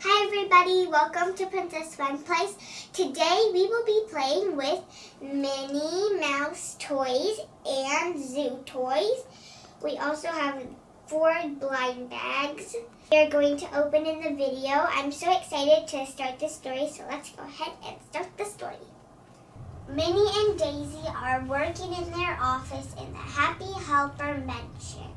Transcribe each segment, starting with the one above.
Hi everybody, welcome to Princess Fun Place. Today we will be playing with Minnie Mouse toys and zoo toys. We also have 4 blind bags. We are going to open in the video. I'm so excited to start the story, so let's go ahead and start the story. Minnie and Daisy are working in their office in the Happy Helper mansion.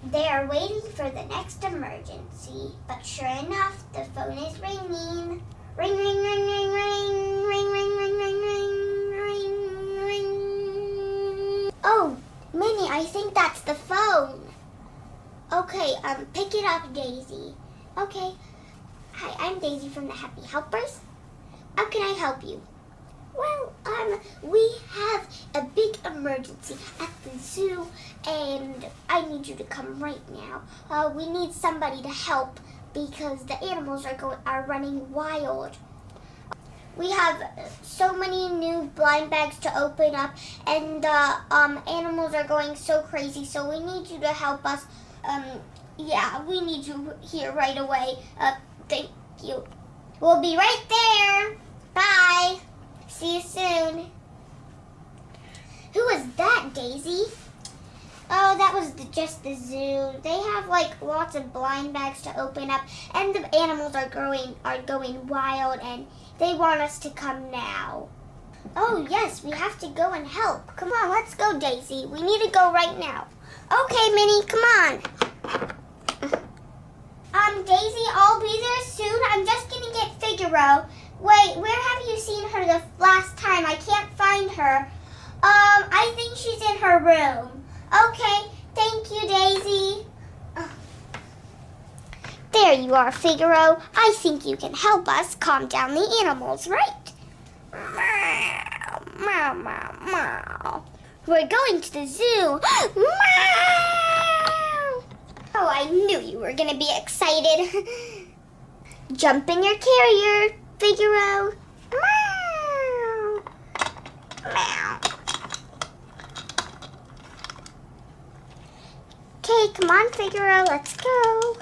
They are waiting for the next emergency, but sure enough, the phone is ringing. Ring, ring, ring, ring, ring, ring, ring, ring, ring, ring, ring, ring. Oh, Minnie, I think that's the phone. Okay, pick it up, Daisy. Okay. Hi, I'm Daisy from the Happy Helpers. How can I help you? Well, we have a big emergency at the zoo, and I need you to come right now. We need somebody to help because the animals are running wild. We have so many new blind bags to open up, and the animals are going so crazy. So we need you to help us. Yeah, we need you here right away. Thank you. We'll be right there. Bye. See you soon. Who was that, Daisy? Oh, that was just the zoo. They have lots of blind bags to open up, and the animals are going wild, and they want us to come now. Oh yes, we have to go and help. Come on, let's go, Daisy. We need to go right now. Okay, Minnie, come on. Daisy, I'll be there soon. I'm just gonna get Figaro. Wait, where have you seen her the last time? I can't find her. I think she's in her room. Okay, thank you, Daisy. There you are, Figaro. I think you can help us calm down the animals, right? Meow, meow, meow, meow. We're going to the zoo. Meow. Oh, I knew you were going to be excited. Jump in your carrier, Figaro. Meow. Meow. Okay, come on, Figaro, let's go.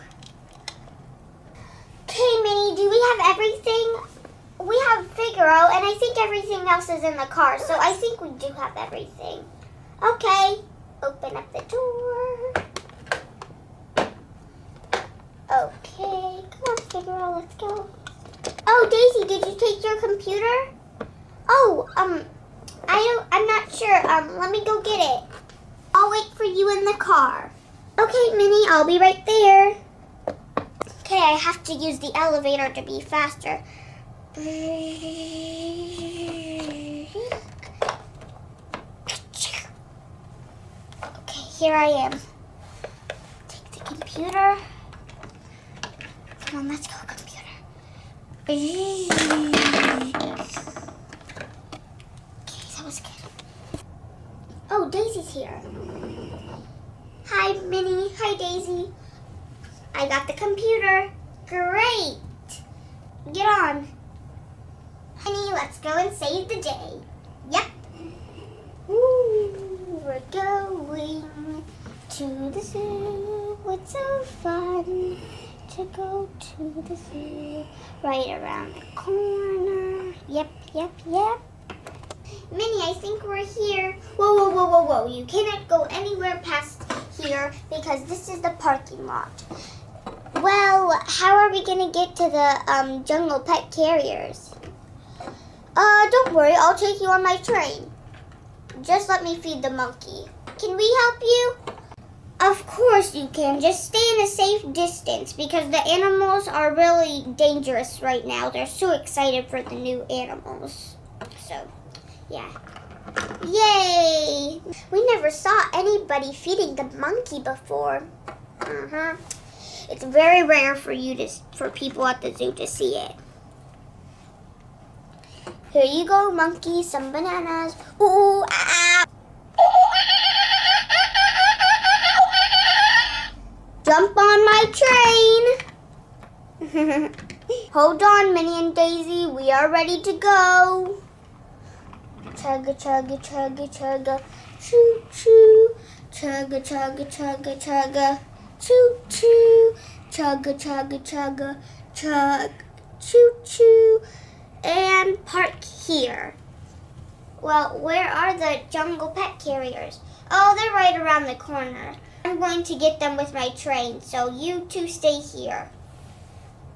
Okay, Minnie, do we have everything? We have Figaro, and I think everything else is in the car, so I think we do have everything. Okay, open up the door. Okay, come on, Figaro, let's go. Oh, Daisy, did you take your computer? Oh, I'm not sure. Let me go get it. I'll wait for you in the car. Okay, Minnie, I'll be right there. Okay, I have to use the elevator to be faster. Okay, here I am. Take the computer. Come on, let's go, computer. Okay, that was good. Oh, Daisy's here. Hi, Minnie. Hi, Daisy. I got the computer. Great. Get on. Minnie, let's go and save the day. Yep. Ooh, we're going to the zoo. It's so fun to go to the zoo. Right around the corner. Yep, yep, yep. Minnie, I think we're here. Whoa, whoa, whoa, whoa, whoa. You cannot go anywhere past here because this is the parking lot. Well, how are we going to get to the jungle pet carriers? Don't worry. I'll take you on my train. Just let me feed the monkey. Can we help you? Of course you can. Just stay in a safe distance because the animals are really dangerous right now. They're so excited for the new animals. So, yeah. Yay! We never saw anybody feeding the monkey before. It's very rare for people at the zoo to see it. Here you go, monkey. Some bananas. Ooh, ah. Jump on my train. Hold on, Minnie and Daisy. We are ready to go. Chugga, chugga, chugga, chugga. Choo, choo. Chugga, chugga, chugga, chugga. Choo, choo. chugga, chugga, chugga, chug, choo choo, and park here. Well, where are the jungle pet carriers? Oh, they're right around the corner. I'm going to get them with my train, so you two stay here.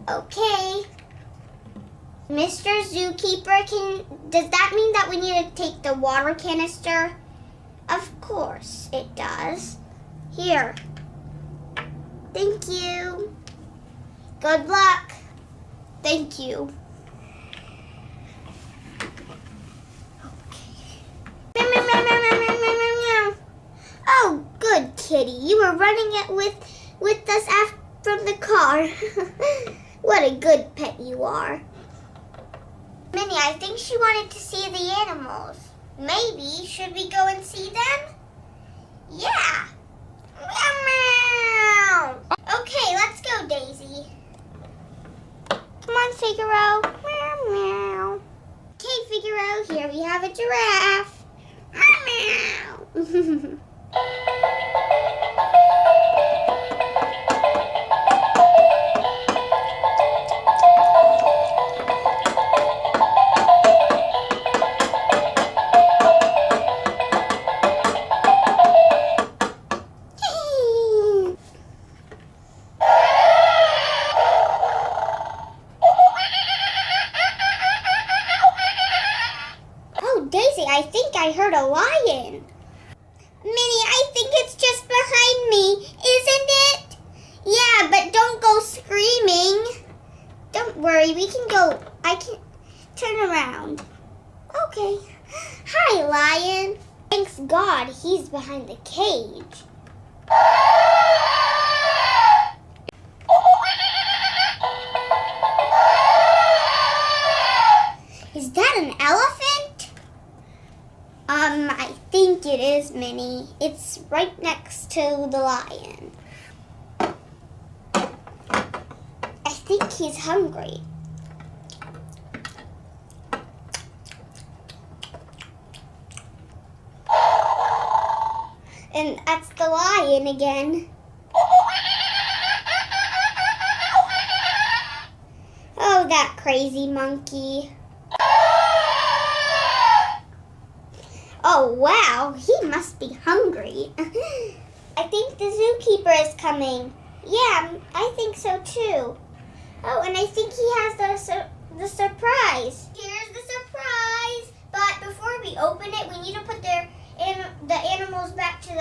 Okay. Mr. Zookeeper, does that mean that we need to take the water canister? Of course it does. Here. Thank you. Good luck. Thank you. Oh, good kitty. You were running it with us from the car. What a good pet you are. Minnie, I think she wanted to see the animals. Maybe, should we go and see them? Yeah. Meow, meow. Okay, let's go, Daisy. Come on, Figaro. Meow, meow. Okay, Figaro, here we have a giraffe. Meow, meow. Daisy, I think I heard a lion. Minnie, I think it's just behind me, isn't it? Yeah, but don't go screaming. Don't worry, we can go. I can turn around. Okay. Hi, lion. Thanks God, he's behind the cage. Is that an elephant? I think it is, Minnie. It's right next to the lion. I think he's hungry. And that's the lion again. Oh, that crazy monkey. Oh, wow, he must be hungry. I think the zookeeper is coming. Yeah, I think so too. Oh, and I think he has the surprise. Here's the surprise. But before we open it, we need to put the animals back to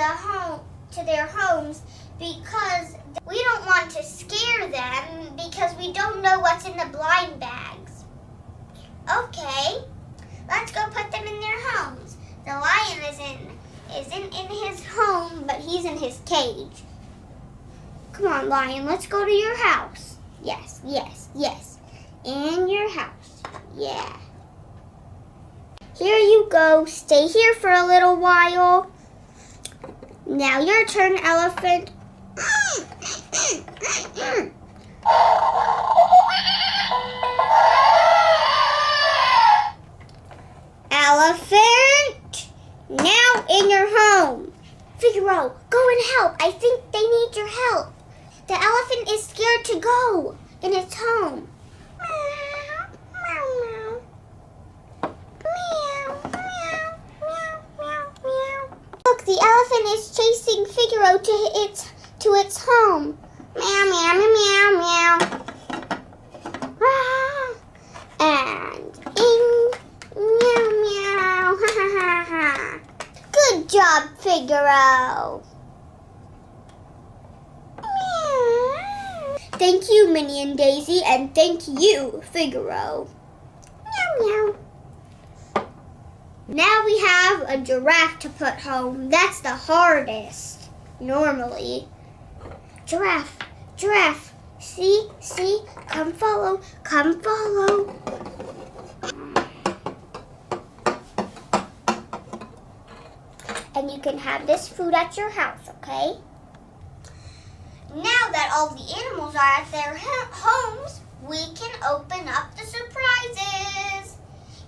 their homes because we don't want to scare them because we don't know what's in the blind bags. Okay, let's go put them in their homes. The lion isn't in his home, but he's in his cage. Come on, lion, let's go to your house. Yes, yes, yes. In your house. Yeah. Here you go. Stay here for a little while. Now your turn, elephant. Elephant, now in your home. Figaro, go and help. I think they need your help. The elephant is scared to go in its home. Meow, meow, meow. Meow, meow, meow, meow, meow. Look, the elephant is chasing Figaro to its home. Meow, meow, meow, meow, meow. Ah, and in. Meow, meow, ha, ha, ha, ha. Good job, Figaro. Meow. Thank you, Minnie and Daisy, and thank you, Figaro. Meow, meow. Now we have a giraffe to put home. That's the hardest, normally. Giraffe, giraffe, see, come follow, come follow. And you can have this food at your house, okay? Now that all the animals are at their homes, we can open up the surprises.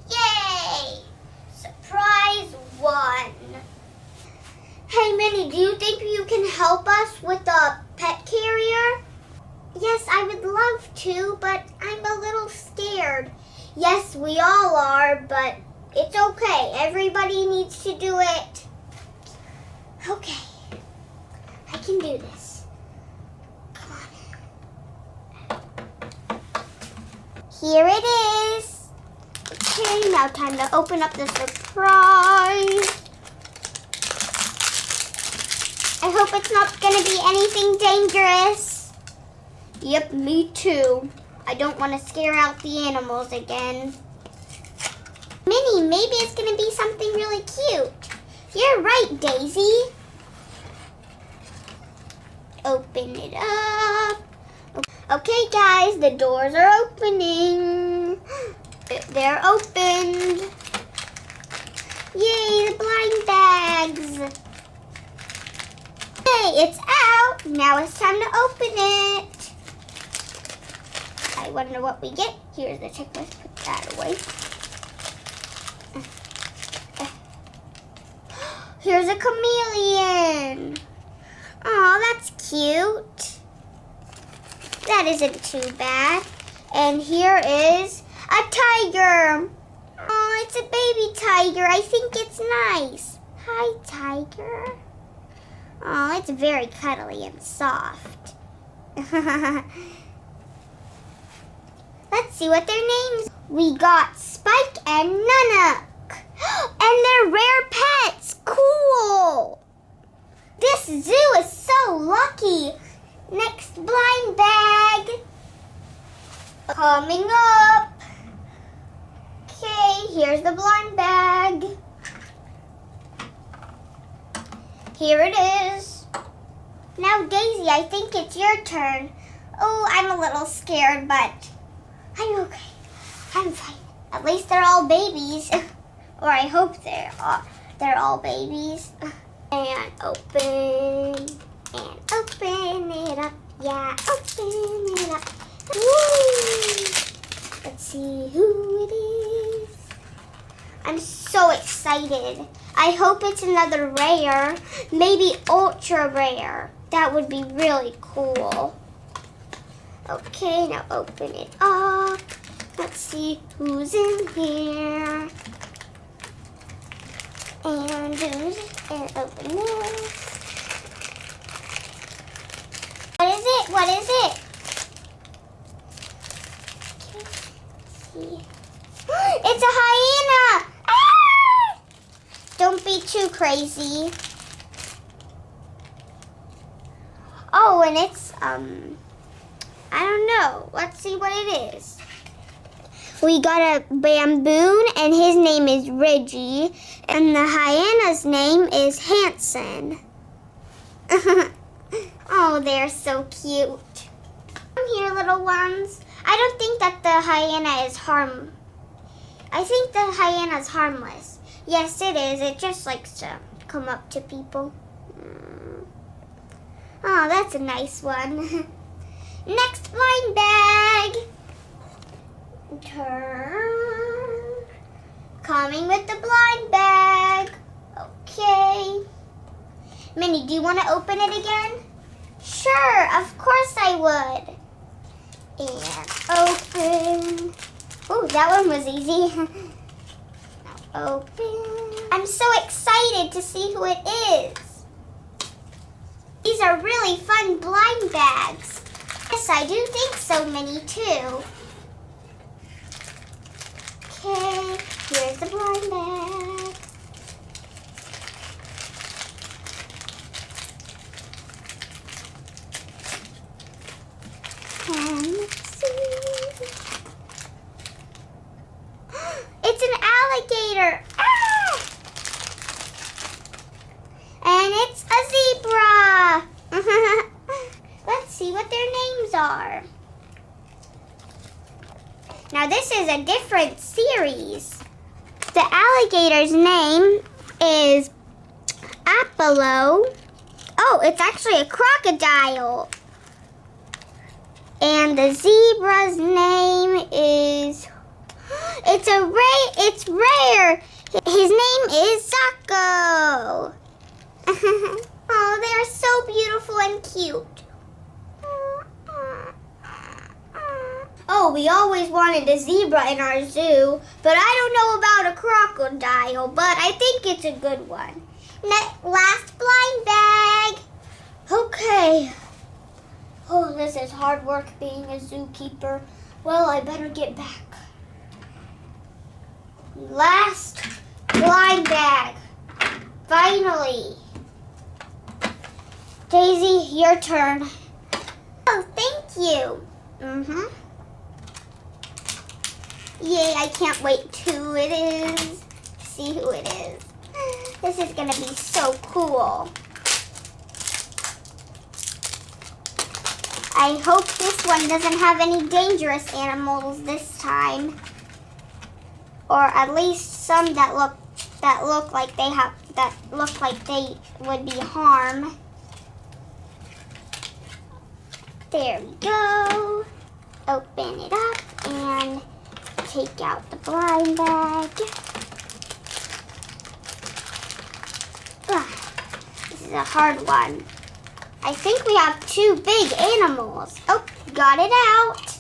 Yay! Surprise 1. Hey, Minnie, do you think you can help us with the pet carrier? Yes, I would love to, but I'm a little scared. Yes, we all are, but it's okay. Everybody needs to do it. Okay. I can do this. Come on. Here it is. Okay, now time to open up the surprise. I hope it's not going to be anything dangerous. Yep, me too. I don't want to scare out the animals again. Minnie, maybe it's going to be something really cute. You're right, Daisy. Open it up. Okay, guys, the doors are opening. They're opened. Yay, the blind bags. Hey, it's out. Now it's time to open it. I wonder what we get. Here's the checklist. Put that away. Here's a chameleon. Oh, that's cute. That isn't too bad. And here is a tiger. Oh, it's a baby tiger. I think it's nice. Hi, tiger. Oh, it's very cuddly and soft. Let's see what their names. We got Spike and Nunnock. And they're rare pets. Cool. This zoo is so lucky. Next blind bag. Coming up. Okay, here's the blind bag. Here it is. Now, Daisy, I think it's your turn. Oh, I'm a little scared, but I'm okay. I'm fine. At least they're all babies. Or I hope they're all babies. And open it up. Yeah, open it up. Woo! Let's see who it is. I'm so excited. I hope it's another rare, maybe ultra rare. That would be really cool. Okay, now open it up. Let's see who's in here. And open this. What is it? What is it? Okay, let's see. It's a hyena! Ah! Don't be too crazy. Oh, and it's, I don't know. Let's see what it is. We got a baboon, and his name is Reggie, and the hyena's name is Hanson. Oh, they're so cute. Come here, little ones. I don't think that the hyena is I think the hyena's harmless. Yes, it is. It just likes to come up to people. Oh, that's a nice one. Next blind bag. Turn. Coming with the blind bag. Okay. Minnie, do you want to open it again? Sure, of course I would. And open. Oh, that one was easy. Now open. I'm so excited to see who it is. These are really fun blind bags. Yes, I do think so, Minnie, too. Okay, here's the blind bag. And let's see. It's an alligator. Ah! And it's a zebra. Let's see what their names are. Now this is a different series. The alligator's name is Apollo. Oh, it's actually a crocodile. And the zebra's name is, it's rare. His name is Zacco. Oh, they are so beautiful and cute. Oh, we always wanted a zebra in our zoo, but I don't know about a crocodile, but I think it's a good one. Last blind bag. Okay. Oh, this is hard work being a zookeeper. Well, I better get back. Last blind bag. Finally. Daisy, your turn. Oh, thank you. Yay, I can't wait who it is. See who it is. This is gonna be so cool. I hope this one doesn't have any dangerous animals this time. Or at least some that look like they would be harm. There we go. Open it up and take out the blind bag. This is a hard one. I think we have two big animals. Oh, got it out.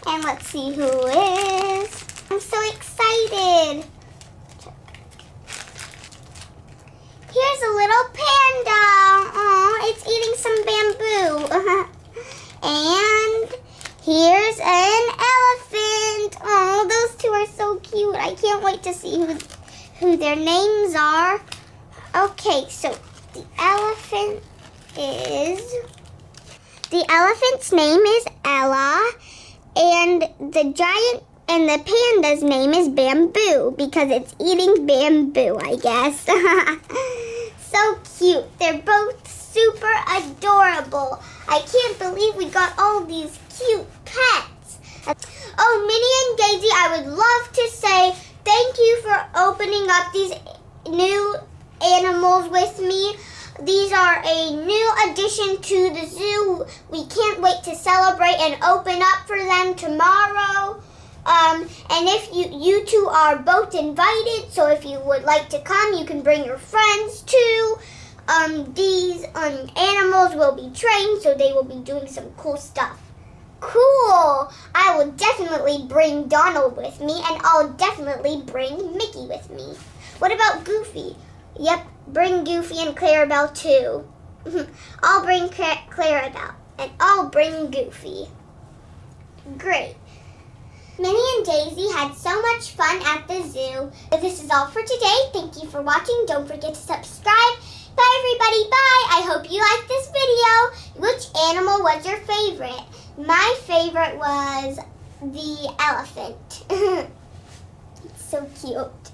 And let's see who is. I'm so excited. Here's a little panda. Aw, it's eating some bamboo. And here's an elephant. Oh, those two are so cute. I can't wait to see who their names are. Okay, so the elephant's name is Ella, and the panda's name is Bamboo because it's eating bamboo, I guess. So cute. They're both super adorable. I can't believe we got all these cute pets. Oh, Minnie and Daisy, I would love to say thank you for opening up these new animals with me. These are a new addition to the zoo. We can't wait to celebrate and open up for them tomorrow. And if you two are both invited, so if you would like to come, you can bring your friends too. These animals will be trained, so they will be doing some cool stuff. Cool! I will definitely bring Donald with me, and I'll definitely bring Mickey with me. What about Goofy? Yep, bring Goofy and Clarabelle too. I'll bring Clarabelle, and I'll bring Goofy. Great. Minnie and Daisy had so much fun at the zoo. But this is all for today. Thank you for watching. Don't forget to subscribe. Bye, everybody. Bye. I hope you liked this video. Which animal was your favorite? My favorite was the elephant. It's so cute.